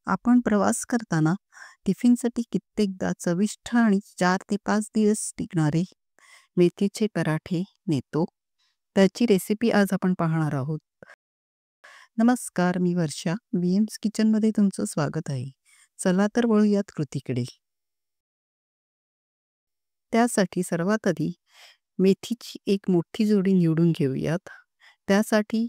आपण प्रवास करताना टिफिनसाठी कित्येकदा चविष्ट आणि 4 ते 5 दिवस टिकणारे मेथीचे पराठे नेतो. त्याची रेसिपी आज आपण पाहणार आहोत. नमस्कार, मी वर्षा. बीएम्स किचनमध्ये तुमचं स्वागत आहे. चला तर वळूयात कृतीकडे. त्यासाठी सर्वात आधी मेथीची एक मोठी जोडी निवडून घेऊयात. त्यासाठी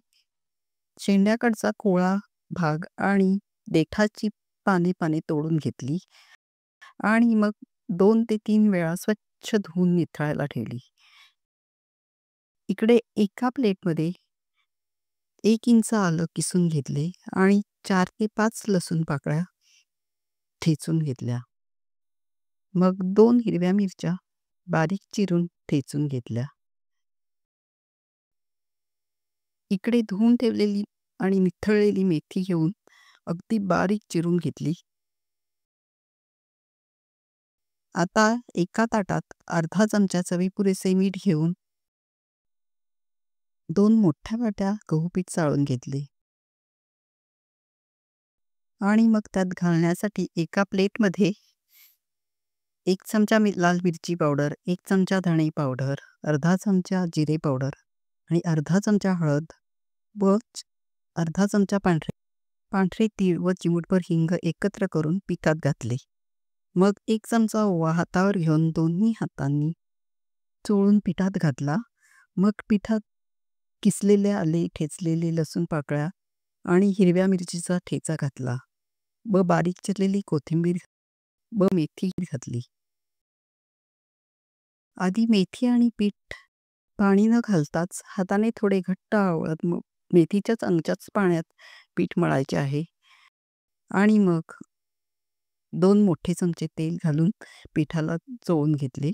शेंड्याकडचा कोवळा भाग आणि देठाची पाने पाने तोडून घेतली आणि मग 2 ते 3 वेळा स्वच्छ धुवून निथळायला ठेवली. इकडे एका प्लेटमध्ये 1 इंच आलं किसून घेतले आणि 4 ते 5 लसूण पाकळ्या ठेचून घेतल्या. मग 2 हिरव्या मिरच्या बारीक चिरून ठेचून घेतल्या. इकडे धुवून ठेवलेली आणि निथळलेली मेथी घेऊन अगदी बारीक चिरून घेतली. आता एका ताटात अर्धा चमचा चवीपुरेसे मीठ घेऊन 2 मोठ्या वाट्या गहू पीठ चाळून घेतले आणि मग त्यात घालण्यासाठी एका प्लेटमध्ये 1 चमचा लाल मिरची पावडर, 1 चमचा धणे पावडर, अर्धा चमचा जिरे पावडर आणि अर्धा चमचा हळद व अर्धा चमचा पांढरे तीळ व चिमूटभर हिंग एकत्र करून पिठात घातले. मग 1 चमचा ओवा हातावर घेऊन दोन्ही हातांनी चोळून पिठात घातला. मग पिठात किसलेले आले, ठेचलेले लसूण पाकळ्या आणि हिरव्या मिरचीचा ठेचा घातला व बारीक चिरलेली कोथिंबीर व मेथी घातली. आधी मेथी आणि पीठ पाणी न घालताच हाताने थोडे घट्ट आवळत मेथीच्या चमच्याच पाण्यात पीठ मळायचे आहे आणि मग 2 मोठे चमचे तेल घालून पिठाला चोळून घेतले.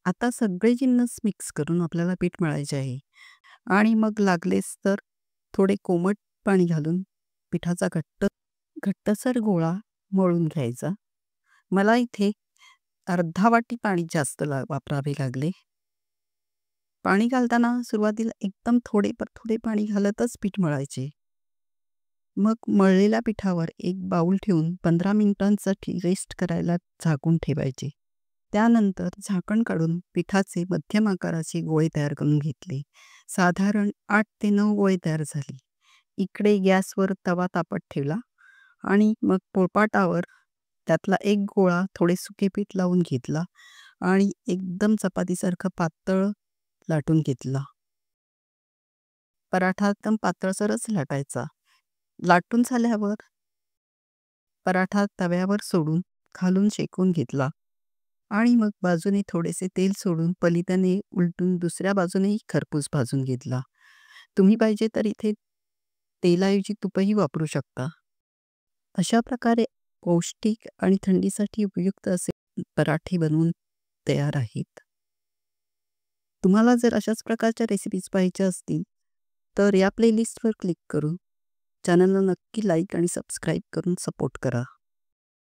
आता सगळे जिन्नस मिक्स करून आपल्याला पीठ मळायचे आहे आणि मग लागलेच तर थोडे कोमट पाणी घालून पिठाचा घट्टसर गोळा मळून घ्यायचा. मला इथे अर्धा वाटी पाणी जास्त वापरावे लागले. पाणी घालताना सुरुवातीला एकदम थोडे पाणी घालतच पीठ मळायचे. मग मळलेल्या पिठावर एक बाऊल ठेवून 15 मिनिटांसाठी रेस्ट करायला झाकून ठेवायचे. त्यानंतर झाकण काढून पिठाचे मध्यम आकाराचे गोळे तयार करून घेतले. साधारण 8 ते 9 गोळे तयार झाले. इकडे गॅसवर तवा तापत ठेवला आणि मग पोळपाटावर त्यातला एक गोळा थोडे सुके पीठ लावून घेतला आणि एकदम चपातीसारखं पातळ लाटून घेतला. पराठा एकदम पातळसरच लाटायचा. लाटून झाल्यावर पराठा तव्यावर सोडून खालून शेकून घेतला आणि मग बाजूने थोडेसे तेल सोडून पलित्याने उलटून दुसऱ्या बाजूनेही खरपूस भाजून घेतला. तुम्ही पाहिजे तर इथे तेलाऐवजी तुपही वापरू शकता. अशा प्रकारे पौष्टिक आणि थंडीसाठी उपयुक्त असे पराठे बनवून तयार आहेत. तुम्हाला जर अशाच प्रकारच्या रेसिपीज पाहिजे असतील तर या प्लेलिस्टवर क्लिक करून चॅनलला नक्की लाईक आणि सबस्क्राईब करून सपोर्ट करा.